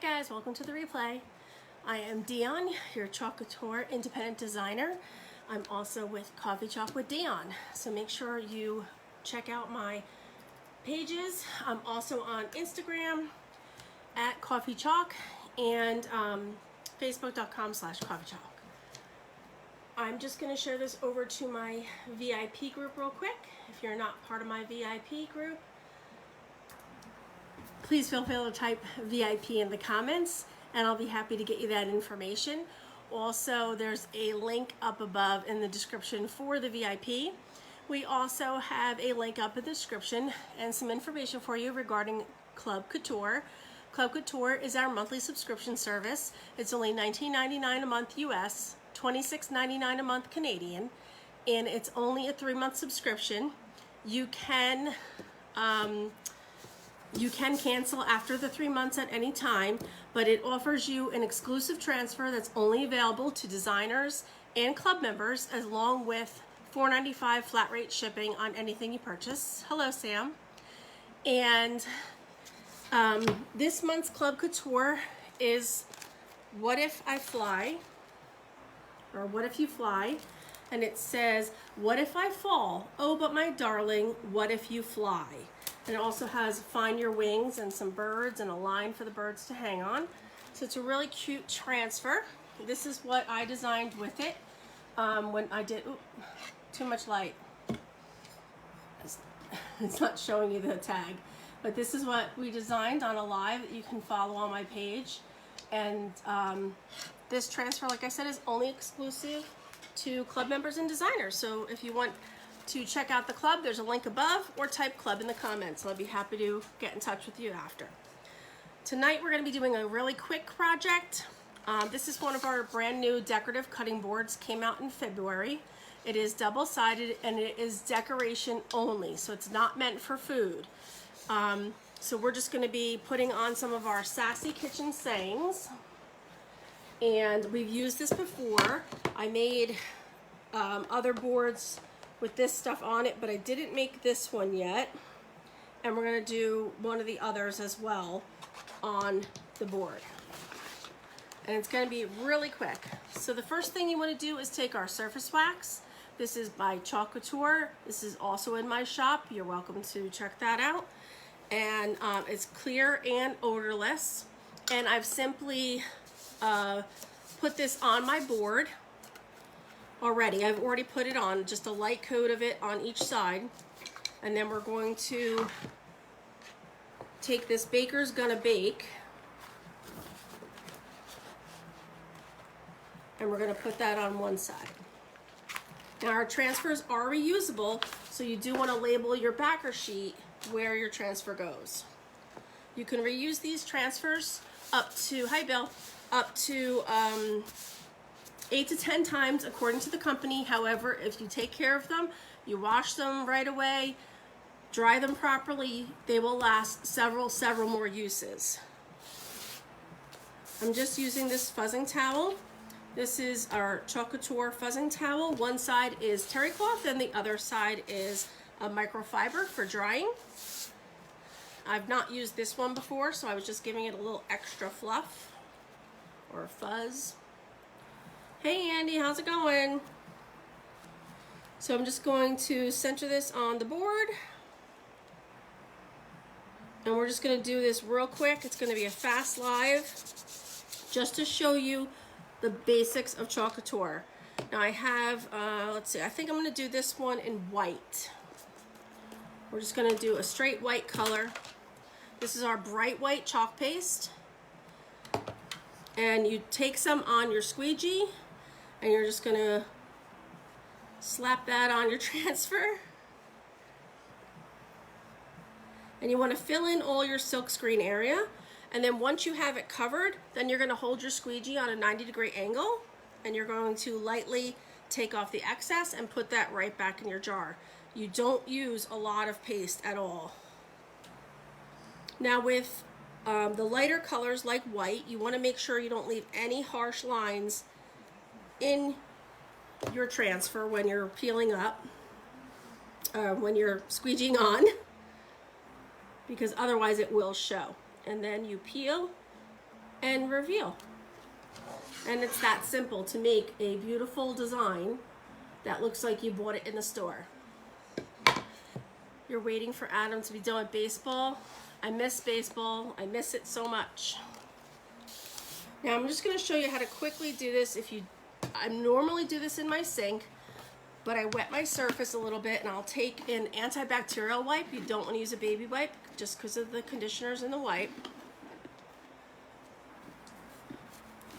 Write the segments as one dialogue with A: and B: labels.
A: guys, welcome to the replay. I am Dion, your Chalk Couture independent designer. I'm also with Coffee Chalk with Dion, so make sure you check out my pages. I'm also on Instagram at Coffee Chalk and Facebook.com/Coffee Chalk. I'm just going to share this over to my VIP group real quick. If you're not part of my VIP group, please feel free to type VIP in the comments and I'll be happy to get you that information. Also, there's a link up above in the description for the VIP. We also have a link up in the description and some information for you regarding Chalk Couture. Chalk Couture is our monthly subscription service. It's only $19.99 a month US, $26.99 a month Canadian, and it's only a 3-month subscription. You can cancel after the 3 months at any time, but it offers you an exclusive transfer that's only available to designers and club members, along with $4.95 flat rate shipping on anything you purchase. Hello, Sam. And this month's Chalk Couture is What If I Fly, or What If You Fly, and it says, what if I fall? Oh, but my darling, what if you fly? And it also has Find Your Wings and some birds and a line for the birds to hang on. So it's a really cute transfer. This is what I designed with it when I did, too much light. It's not showing you the tag. But this is what we designed on a live that you can follow on my page. And this transfer, like I said, is only exclusive to club members and designers. So if you want to check out the club, there's a link above, or type club in the comments. I'll be happy to get in touch with you after. Tonight we're going to be doing a really quick project. This is one of our brand new decorative cutting boards, came out in February. It is double-sided and it is decoration only, so it's not meant for food. So we're just going to be putting on some of our Sassy kitchen sayings, and we've used this before. I made other boards with this stuff on it, but I didn't make this one yet, and we're going to do one of the others as well on the board, and it's going to be really quick. So the first thing you want to do is take our surface wax. This is by Chalk Couture. This is also in my shop. You're welcome to check that out, and it's clear and odorless, and I've simply put this on my board already. I've already put it on, just a light coat of it on each side, and then we're going to take this Baker's Gonna Bake and we're going to put that on one side. Now our transfers are reusable, so you do want to label your backer sheet where your transfer goes. You can reuse these transfers up to, hi Bill, up to 8 to 10 times according to the company. However, if you take care of them, you wash them right away, dry them properly, they will last several more uses. I'm just using this fuzzing towel. This is our Chalk Couture fuzzing towel. One side is terry cloth and the other side is a microfiber for drying. I've not used this one before, so I was just giving it a little extra fluff or fuzz. Hey Andy, how's it going? So I'm just going to center this on the board, and we're just going to do this real quick. It's going to be a fast live just to show you the basics of Chalk Couture. Now I have, let's see, I think I'm going to do this one in white. We're just going to do a straight white color. This is our bright white chalk paste, and you take some on your squeegee and you're just going to slap that on your transfer. And you want to fill in all your silk screen area. And then once you have it covered, then you're going to hold your squeegee on a 90-degree angle, and you're going to lightly take off the excess and put that right back in your jar. You don't use a lot of paste at all. Now with the lighter colors like white, you want to make sure you don't leave any harsh lines in your transfer when you're peeling up, when you're squeegeeing on, because otherwise it will show. And then you peel and reveal. And it's that simple to make a beautiful design that looks like you bought it in the store. You're waiting for Adam to be done with baseball. I miss baseball. I miss it so much. Now I'm just going to show you how to quickly do this. I normally do this in my sink, but I wet my surface a little bit, and I'll take an antibacterial wipe. You don't want to use a baby wipe just because of the conditioners in the wipe.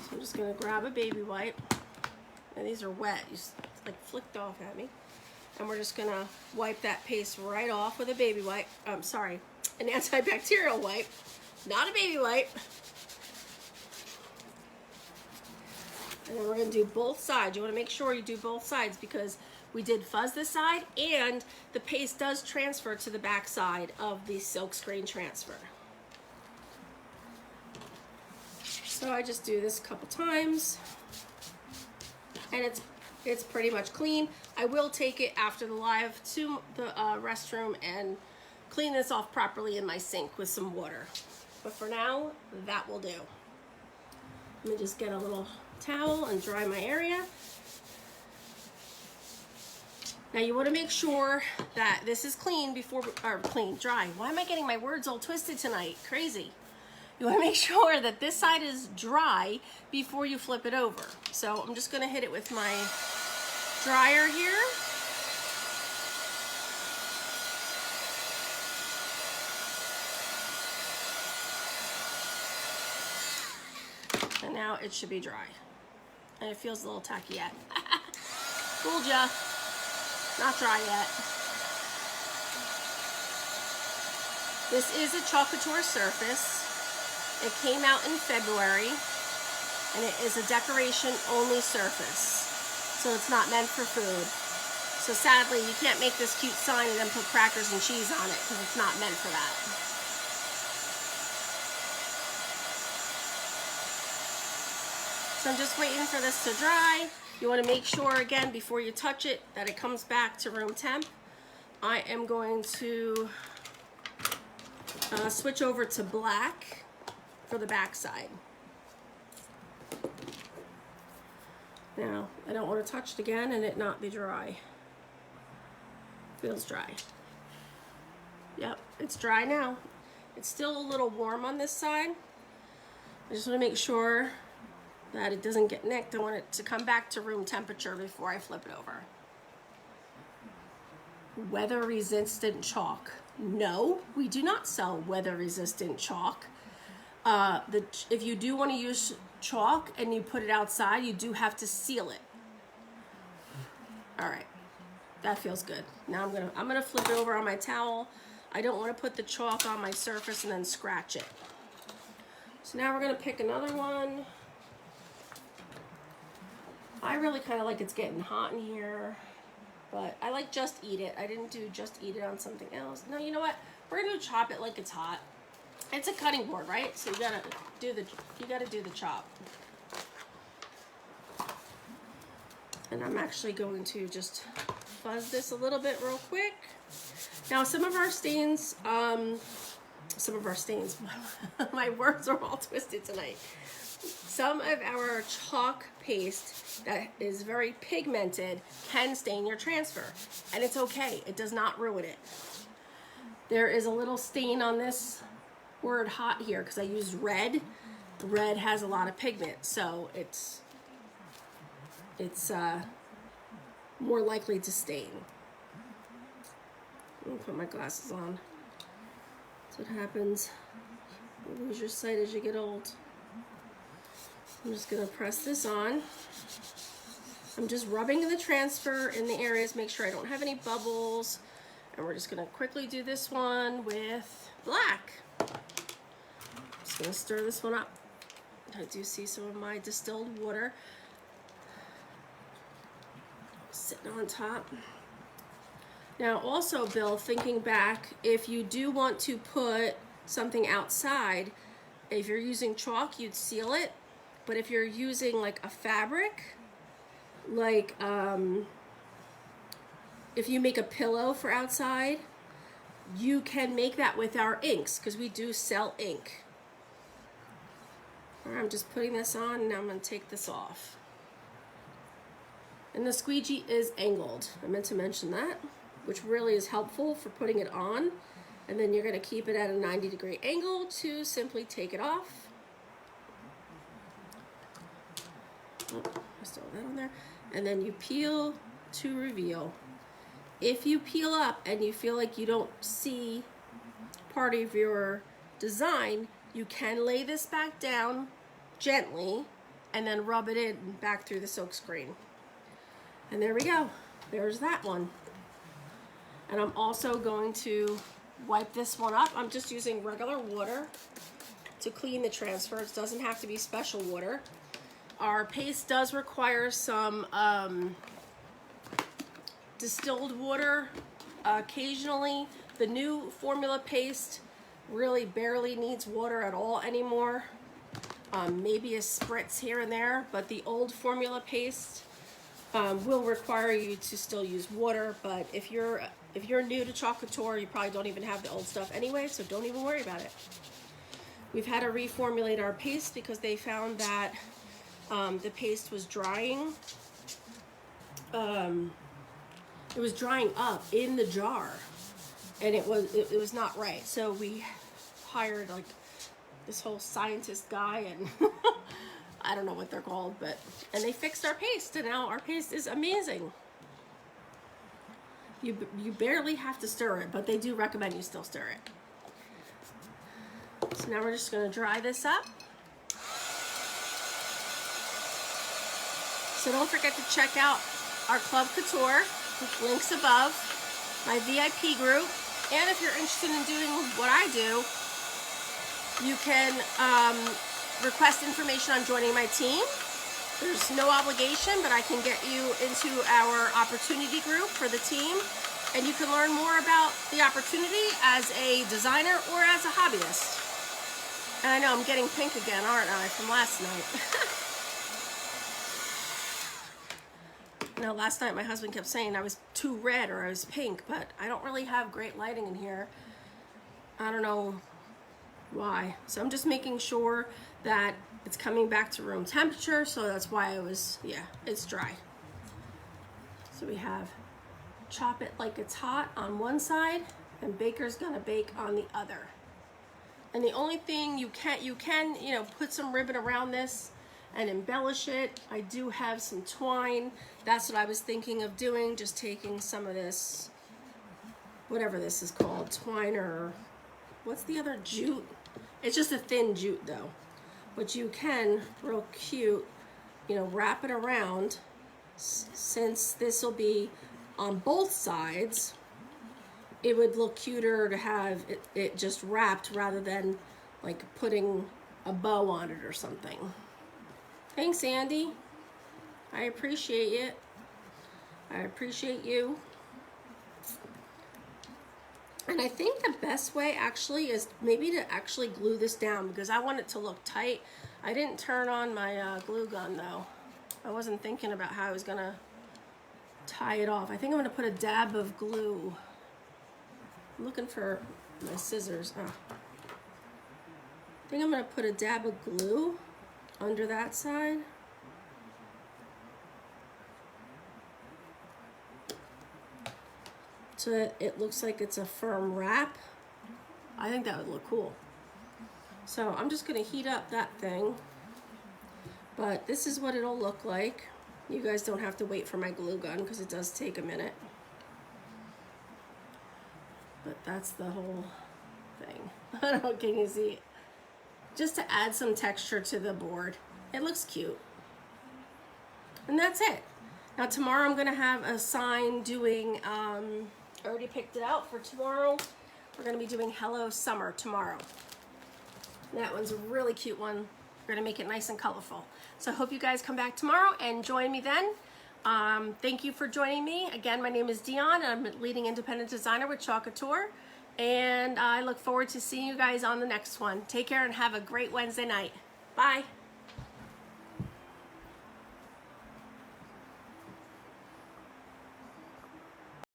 A: So I'm just going to grab a baby wipe, and these are wet. It's like flicked off at me. And we're just going to wipe that paste right off with a baby wipe. Sorry, an antibacterial wipe, not a baby wipe. And then we're going to do both sides. You want to make sure you do both sides because we did fuzz this side and the paste does transfer to the back side of the silk screen transfer. So I just do this a couple times and it's pretty much clean. I will take it after the live to the restroom and clean this off properly in my sink with some water. But for now, that will do. Let me just get a little towel and dry my area. Now you want to make sure that this is clean before, or dry. Why am I getting my words all twisted tonight? Crazy. You want to make sure that this side is dry before you flip it over. So I'm just going to hit it with my dryer here. And now it should be dry. And it feels a little tacky yet. Fooled ya. Not dry yet. This is a Chalk Couture surface. It came out in February, and it is a decoration only surface. So it's not meant for food. So sadly, you can't make this cute sign and then put crackers and cheese on it because it's not meant for that. So I'm just waiting for this to dry. You want to make sure, again, before you touch it, that it comes back to room temp. I am going to switch over to black for the back side. Now, I don't want to touch it again and it not be dry. Feels dry. Yep, it's dry now. It's still a little warm on this side. I just want to make sure that it doesn't get nicked. I want it to come back to room temperature before I flip it over. Weather resistant chalk. No, we do not sell weather resistant chalk. If you do want to use chalk and you put it outside, you do have to seal it. All right, that feels good. Now I'm gonna flip it over on my towel. I don't want to put the chalk on my surface and then scratch it. So now we're gonna pick another one. I really kind of like it's getting hot in here, but I like Just Eat It. I didn't do Just Eat It on something else. No, you know what? We're gonna chop it like it's hot. It's a cutting board, right? So you gotta do the chop. And I'm actually going to just fuzz this a little bit real quick. Now some of our stains, my words are all twisted tonight. Some of our chalk paste that is very pigmented can stain your transfer, and it's okay. It does not ruin it. There is a little stain on this word hot here because I used red. Red has a lot of pigment, so it's more likely to stain. Let me put my glasses on. That's what happens. You lose your sight as you get old. I'm just going to press this on. I'm just rubbing the transfer in the areas, make sure I don't have any bubbles. And we're just going to quickly do this one with black. Just going to stir this one up. I do see some of my distilled water sitting on top. Now also, Bill, thinking back, if you do want to put something outside, if you're using chalk, you'd seal it. But if you're using like a fabric, like if you make a pillow for outside, you can make that with our inks because we do sell ink. All right, I'm just putting this on, and now I'm going to take this off. And the squeegee is angled. I meant to mention that, which really is helpful for putting it on. And then you're going to keep it at a 90-degree angle to simply take it off. Oh, I still have that on there. And then you peel to reveal. If you peel up and you feel like you don't see part of your design, you can lay this back down gently and then rub it in back through the silk screen. And there we go. There's that one. And I'm also going to wipe this one up. I'm just using regular water to clean the transfer. It doesn't have to be special water. Our paste does require some distilled water occasionally. The new formula paste really barely needs water at all anymore. Maybe a spritz here and there, but the old formula paste will require you to still use water. But if you're new to Chalk Couture, you probably don't even have the old stuff anyway, so don't even worry about it. We've had to reformulate our paste because they found that the paste was drying. It was drying up in the jar, and it was not right. So we hired like this whole scientist guy, and I don't know what they're called, and they fixed our paste, and now our paste is amazing. You barely have to stir it, but they do recommend you still stir it. So now we're just going to dry this up. So don't forget to check out our Club Couture, with links above, my VIP group, and if you're interested in doing what I do, you can request information on joining my team. There's no obligation, but I can get you into our opportunity group for the team, and you can learn more about the opportunity as a designer or as a hobbyist. And I know I'm getting pink again, aren't I, from last night? You know, last night my husband kept saying I was too red or I was pink, but I don't really have great lighting in here. I don't know why. So I'm just making sure that it's coming back to room temperature, so that's why it's dry. So we have chop it like it's hot on one side, and baker's gonna bake on the other. And the only thing you can put some ribbon around this and embellish it. I do have some twine. That's what I was thinking of doing, just taking some of this, whatever this is called, twine, or what's the other, jute? It's just a thin jute though. But you can, real cute, wrap it around. Since this will be on both sides, it would look cuter to have it just wrapped rather than like putting a bow on it or something. Thanks, Andy. I appreciate it. I appreciate you. And I think the best way actually is maybe to actually glue this down, because I want it to look tight. I didn't turn on my glue gun though. I wasn't thinking about how I was gonna tie it off. I think I'm gonna put a dab of glue. I'm looking for my scissors. Oh. I think I'm gonna put a dab of glue under that side. So that it looks like it's a firm wrap. I think that would look cool. So I'm just gonna heat up that thing. But this is what it'll look like. You guys don't have to wait for my glue gun because it does take a minute. But that's the whole thing. I don't know, can you see it? Just to add some texture to the board. It looks cute. And that's it. Now tomorrow I'm gonna have a sign doing, I already picked it out for tomorrow. We're gonna be doing Hello Summer tomorrow. That one's a really cute one. We're gonna make it nice and colorful. So I hope you guys come back tomorrow and join me then. Thank you for joining me. Again, my name is Dion, and I'm a leading independent designer with Chalk Couture. And I look forward to seeing you guys on the next one. Take care and have a great Wednesday night. Bye.